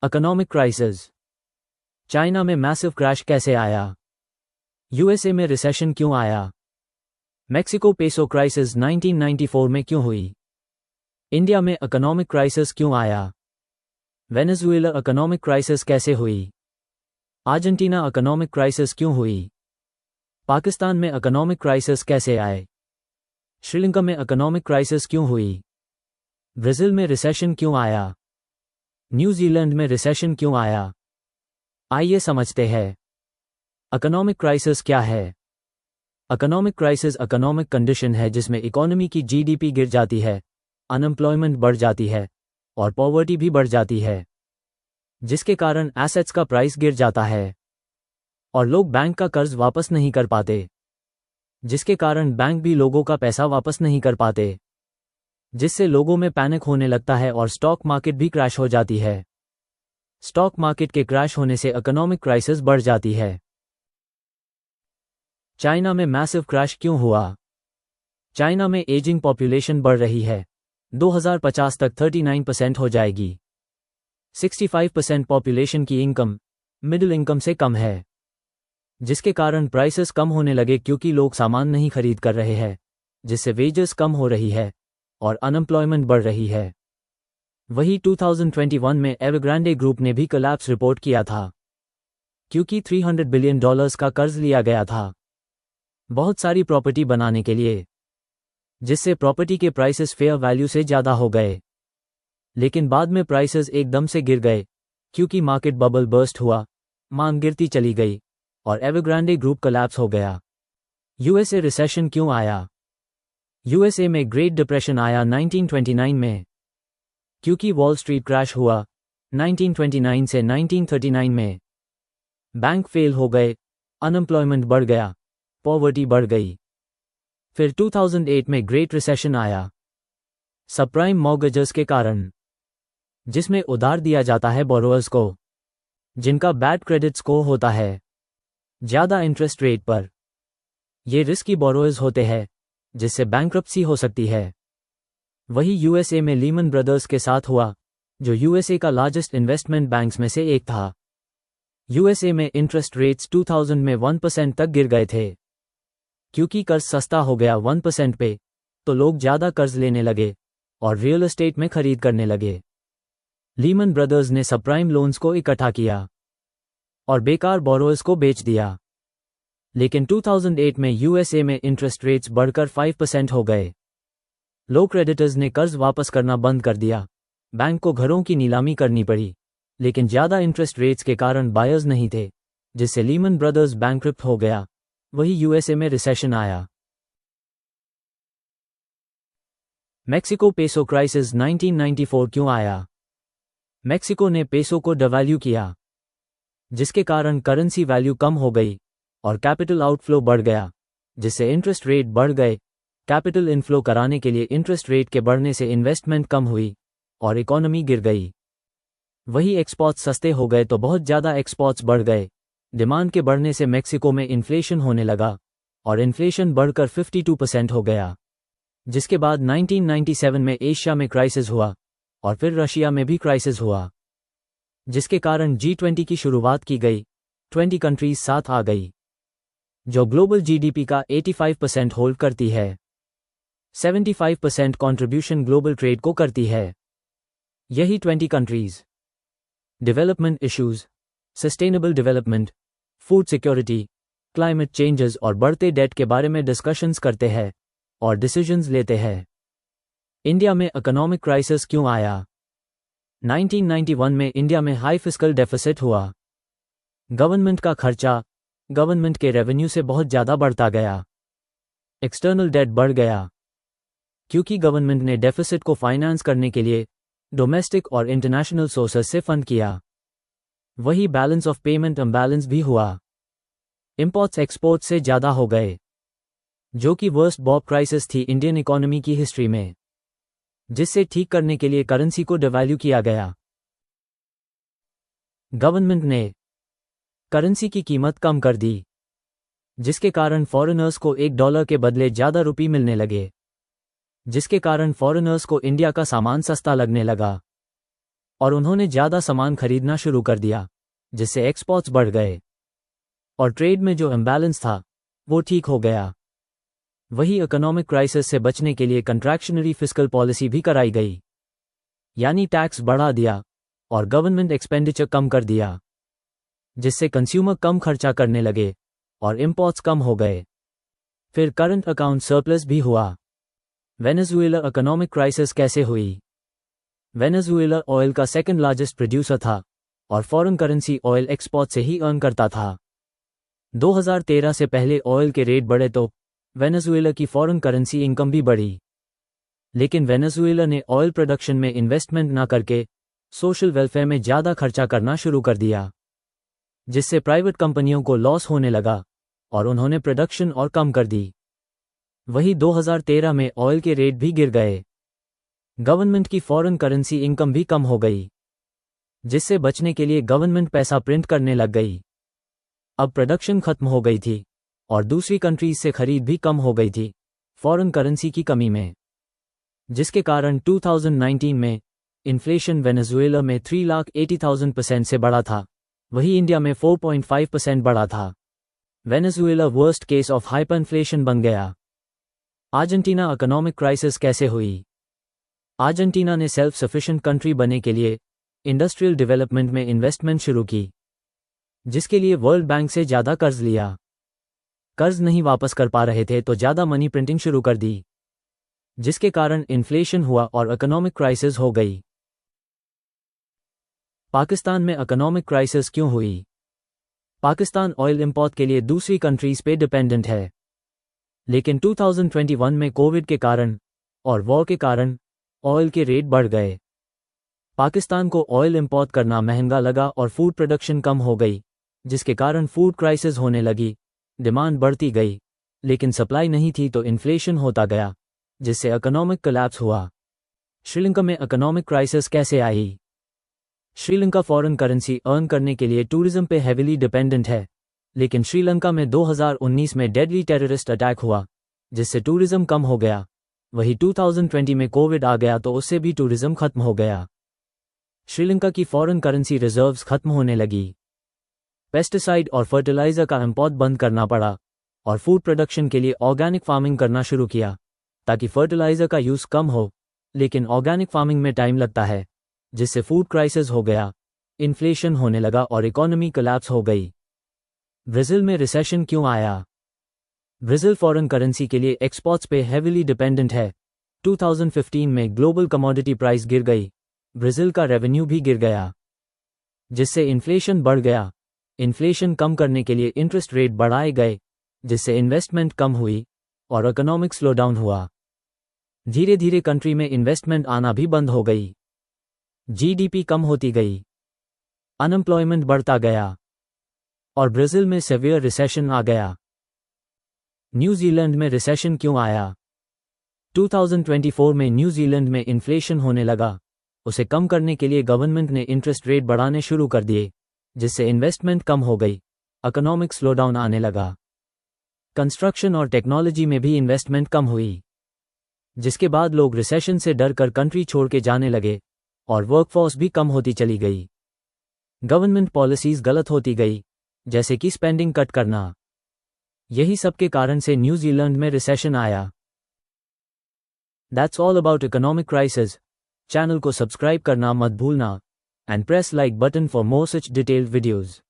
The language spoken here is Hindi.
Economic crisis. चाइना में मैसिव क्रैश कैसे आया? यूएसए में रिसेशन क्यों आया? मेक्सिको पेसो क्राइसिस 1994 में क्यों हुई? इंडिया में इकोनॉमिक क्राइसिस क्यों आया? वेनेजुएला इकोनॉमिक क्राइसिस कैसे हुई? अर्जेंटीना इकोनॉमिक क्राइसिस क्यों हुई? पाकिस्तान में इकोनॉमिक क्राइसिस कैसे आए? श्रीलंका में इकोनॉमिक क्राइसिस क्यों हुई? ब्राजील में रिसेशन क्यों आया? न्यूजीलैंड में रिसेशन क्यों आया? आइए समझते हैं। इकोनॉमिक क्राइसिस क्या है? इकोनॉमिक क्राइसिस इकोनॉमिक कंडीशन है जिसमें इकोनॉमी की जीडीपी गिर जाती है, अनएम्प्लॉयमेंट बढ़ जाती है और पॉवर्टी भी बढ़ जाती है, जिसके कारण एसेट्स का प्राइस गिर जाता है और लोग बैंक का कर्ज वापस नहीं कर पाते, जिसके कारण बैंक भी लोगों का पैसा वापस नहीं कर पाते, जिससे लोगों में पैनिक होने लगता है और स्टॉक मार्केट भी क्रैश हो जाती है। स्टॉक मार्केट के क्रैश होने से इकोनॉमिक क्राइसिस बढ़ जाती है। चाइना में मैसिव क्रैश क्यों हुआ? चाइना में एजिंग पॉपुलेशन बढ़ रही है, 2050 तक 39% हो जाएगी। 65% पॉपुलेशन की इनकम मिडिल इनकम से कम है, जिसके कारण प्राइसेस कम होने लगे क्योंकि लोग सामान नहीं खरीद कर रहे हैं, जिससे वेजेस कम हो रही है और अनएम्प्लॉयमेंट बढ़ रही है। वही 2021 में एवरग्रांडे ग्रुप ने भी कोलैप्स रिपोर्ट किया था, क्योंकि $300 बिलियन का कर्ज लिया गया था बहुत सारी प्रॉपर्टी बनाने के लिए, जिससे प्रॉपर्टी के प्राइसेस फेयर वैल्यू से ज़्यादा हो गए। लेकिन बाद में प्राइसेस एकदम से गिर गए क्योंकि मार्केट बबल बर्स्ट हुआ, मांग गिरती चली गई और एवरग्रांडे ग्रुप कोलैप्स हो गया। यूएसए रिसेशन क्यों आया? यूएसए में ग्रेट डिप्रेशन आया 1929 में, क्योंकि वॉल स्ट्रीट क्रैश हुआ 1929 से 1939 में। बैंक फेल हो गए, अनएम्प्लॉयमेंट बढ़ गया, पॉवर्टी बढ़ गई। फिर 2008 में ग्रेट रिसेशन आया सबप्राइम मॉर्गेजेस के कारण, जिसमें उधार दिया जाता है बोरोअर्स को जिनका बैड क्रेडिट स्कोर होता है ज़्यादा इंटरेस्ट रेट पर। ये रिस्की बोरोअर्स होते हैं, जिससे बैंक्रप्सी हो सकती है। वही यूएसए में लीमन ब्रदर्स के साथ हुआ, जो यूएसए का लार्जेस्ट इन्वेस्टमेंट बैंक्स में से एक था। यूएसए में इंटरेस्ट रेट्स 2000 में 1% तक गिर गए थे, क्योंकि कर्ज सस्ता हो गया 1% पे, तो लोग ज़्यादा कर्ज लेने लगे और रियल एस्टेट में खरीद करने लगे। लीमन ब्रदर्स ने सबप्राइम लोन्स को इकट्ठा किया और बेकार बोरोअर्स को बेच दिया। लेकिन 2008 में यूएसए में इंटरेस्ट रेट्स बढ़कर 5% हो गए। लो क्रेडिटर्स ने कर्ज वापस करना बंद कर दिया, बैंक को घरों की नीलामी करनी पड़ी, लेकिन ज़्यादा इंटरेस्ट रेट्स के कारण बायर्स नहीं थे, जिससे लीमन ब्रदर्स बैंक्रप्ट हो गया। वही यूएसए में रिसेशन आया। मेक्सिको पेसो क्राइसिस 1994 क्यों आया? मेक्सिको ने पेसो को डिवैल्यू किया, जिसके कारण करेंसी वैल्यू कम हो गई और कैपिटल आउटफ्लो बढ़ गया, जिससे इंटरेस्ट रेट बढ़ गए। कैपिटल इनफ्लो कराने के लिए इंटरेस्ट रेट के बढ़ने से इन्वेस्टमेंट कम हुई और इकोनॉमी गिर गई। वही एक्सपोर्ट्स सस्ते हो गए तो बहुत ज़्यादा एक्सपोर्ट्स बढ़ गए। डिमांड के बढ़ने से मेक्सिको में इन्फ्लेशन होने लगा और इन्फ्लेशन बढ़कर 52% हो गया, जिसके बाद 1997 में एशिया में क्राइसिस हुआ और फिर रशिया में भी क्राइसिस हुआ, जिसके कारण G20 की शुरुआत की गई। 20 कंट्रीज साथ आ गई, जो ग्लोबल जीडीपी का 85% होल्ड करती है। 75% कंट्रीब्यूशन ग्लोबल ट्रेड को करती है। यही 20 countries development issues, sustainable development, food security, climate changes और बढ़ते डेट के बारे में डिस्कशंस करते हैं और डिसीजंस लेते हैं। इंडिया में इकोनॉमिक क्राइसिस क्यों आया? 1991 में इंडिया में हाई फिस्कल डेफिसिट हुआ। गवर्नमेंट का खर्चा गवर्नमेंट के रेवेन्यू से बहुत ज़्यादा बढ़ता गया। एक्सटर्नल डेट बढ़ गया, क्योंकि गवर्नमेंट ने डेफिसिट को फाइनेंस करने के लिए डोमेस्टिक और इंटरनेशनल सोर्सेस से फंड किया। वही बैलेंस ऑफ पेमेंट इम्बैलेंस भी हुआ। इंपोर्ट्स एक्सपोर्ट्स से ज़्यादा हो गए, जो कि वर्स्ट बॉब क्राइसिस थी इंडियन इकोनॉमी की हिस्ट्री में, जिससे ठीक करने के लिए करेंसी को डिवैल्यू किया गया। गवर्नमेंट ने करेंसी की कीमत कम कर दी, जिसके कारण फॉरेनर्स को $1 के बदले ज़्यादा रुपये मिलने लगे, जिसके कारण फॉरेनर्स को इंडिया का सामान सस्ता लगने लगा। और उन्होंने ज़्यादा सामान खरीदना शुरू कर दिया, जिससे एक्सपोर्ट्स बढ़ गए और ट्रेड में जो इम्बैलेंस था वो ठीक हो गया। वही इकोनॉमिक क्राइसिस से बचने के लिए कंट्रैक्शनरी फिस्कल पॉलिसी भी कराई गई, यानी टैक्स बढ़ा दिया और गवर्नमेंट एक्सपेंडिचर कम कर दिया, जिससे कंज्यूमर कम खर्चा करने लगे और इंपोर्ट्स कम हो गए। फिर करंट अकाउंट सरप्लस भी हुआ। वेनेजुएला इकोनॉमिक क्राइसिस कैसे हुई? वेनेजुएला ऑयल का सेकंड लार्जेस्ट प्रोड्यूसर था और फॉरेन करेंसी ऑयल एक्सपोर्ट से ही अर्न करता था। 2013 से पहले ऑयल के रेट बढ़े तो वेनेजुएला की फॉरेन करेंसी इनकम भी बढ़ी, लेकिन वेनेजुएला ने ऑयल प्रोडक्शन में इन्वेस्टमेंट ना करके सोशल वेलफेयर में ज़्यादा खर्चा करना शुरू कर दिया, जिससे प्राइवेट कंपनियों को लॉस होने लगा और उन्होंने प्रोडक्शन और कम कर दी। वही 2013 में ऑयल के रेट भी गिर गए। गवर्नमेंट की फॉरेन करेंसी इनकम भी कम हो गई, जिससे बचने के लिए गवर्नमेंट पैसा प्रिंट करने लग गई। अब प्रोडक्शन खत्म हो गई थी और दूसरी कंट्रीज से खरीद भी कम हो गई थी फॉरेन करेंसी की कमी में, जिसके कारण 2019 में इन्फ्लेशन वेनेजुएला में 3,80,000% से बढ़ा था, वही इंडिया में 4.5% बढ़ा था। Venezuela worst case of hyper inflation बन गया। अर्जेंटीना इकोनॉमिक क्राइसिस कैसे हुई? अर्जेंटीना ने सेल्फ सफिशिएंट कंट्री बनने के लिए इंडस्ट्रियल डेवलपमेंट में इन्वेस्टमेंट शुरू की, जिसके लिए वर्ल्ड बैंक से ज़्यादा कर्ज लिया। कर्ज नहीं वापस कर पा रहे थे तो ज़्यादा मनी प्रिंटिंग शुरू कर दी, जिसके कारण इन्फ्लेशन हुआ और इकोनॉमिक क्राइसिस हो गई। पाकिस्तान में इकोनॉमिक क्राइसिस क्यों हुई? पाकिस्तान ऑयल इंपोर्ट के लिए दूसरी कंट्रीज पे डिपेंडेंट है, लेकिन 2021 में कोविड के कारण और वॉर के कारण ऑयल के रेट बढ़ गए। पाकिस्तान को ऑयल इंपोर्ट करना महंगा लगा और फूड प्रोडक्शन कम हो गई, जिसके कारण फूड क्राइसिस होने लगी। डिमांड बढ़ती गई लेकिन सप्लाई नहीं थी तो इन्फ्लेशन होता गया, जिससे इकोनॉमिक कोलैप्स हुआ। श्रीलंका में इकोनॉमिक क्राइसिस कैसे आई? श्रीलंका फॉरेन करेंसी अर्न करने के लिए टूरिज्म पे हेविली डिपेंडेंट है, लेकिन श्रीलंका में 2019 में डेडली टेररिस्ट अटैक हुआ, जिससे टूरिज्म कम हो गया। वही 2020 में कोविड आ गया तो उससे भी टूरिज्म खत्म हो गया। श्रीलंका की फॉरेन करेंसी रिजर्व्स खत्म होने लगी। पेस्टिसाइड और फर्टिलाइजर का इंपोर्ट बंद करना पड़ा और फूड प्रोडक्शन के लिए ऑर्गेनिक फार्मिंग करना शुरू किया, ताकि फर्टिलाइजर का यूज़ कम हो, लेकिन ऑर्गेनिक फार्मिंग में टाइम लगता है, जिससे फूड क्राइसिस हो गया, इन्फ्लेशन होने लगा और इकोनॉमी कोलैप्स हो गई। ब्राज़ील में रिसेशन क्यों आया? ब्राज़ील फॉरेन करेंसी के लिए एक्सपोर्ट्स पे हेविली डिपेंडेंट है। 2015 में ग्लोबल कमोडिटी प्राइस गिर गई, ब्राज़ील का रेवेन्यू भी गिर गया, जिससे इन्फ्लेशन बढ़ गया। इन्फ्लेशन कम करने के लिए इंटरेस्ट रेट बढ़ाए गए, जिससे इन्वेस्टमेंट कम हुई और इकोनॉमिक स्लोडाउन हुआ। धीरे धीरे कंट्री में इन्वेस्टमेंट आना भी बंद हो गई, जीडीपी कम होती गई, अनएम्प्लॉयमेंट बढ़ता गया और ब्राज़ील में सेवियर रिसेशन आ गया। न्यूजीलैंड में रिसेशन क्यों आया? 2024 में न्यूजीलैंड में इन्फ्लेशन होने लगा। उसे कम करने के लिए गवर्नमेंट ने इंटरेस्ट रेट बढ़ाने शुरू कर दिए, जिससे इन्वेस्टमेंट कम हो गई, इकोनॉमिक स्लोडाउन आने लगा। कंस्ट्रक्शन और टेक्नोलॉजी में भी इन्वेस्टमेंट कम हुई, जिसके बाद लोग रिसेशन से डर कर कंट्री छोड़ के जाने लगे और वर्कफोर्स भी कम होती चली गई। गवर्नमेंट पॉलिसीज गलत होती गई, जैसे कि स्पेंडिंग कट करना। यही सब के कारण से न्यूजीलैंड में रिसेशन आया। That's all about economic crisis. Channel को सब्सक्राइब करना मत भूलना and press like button for more such detailed videos.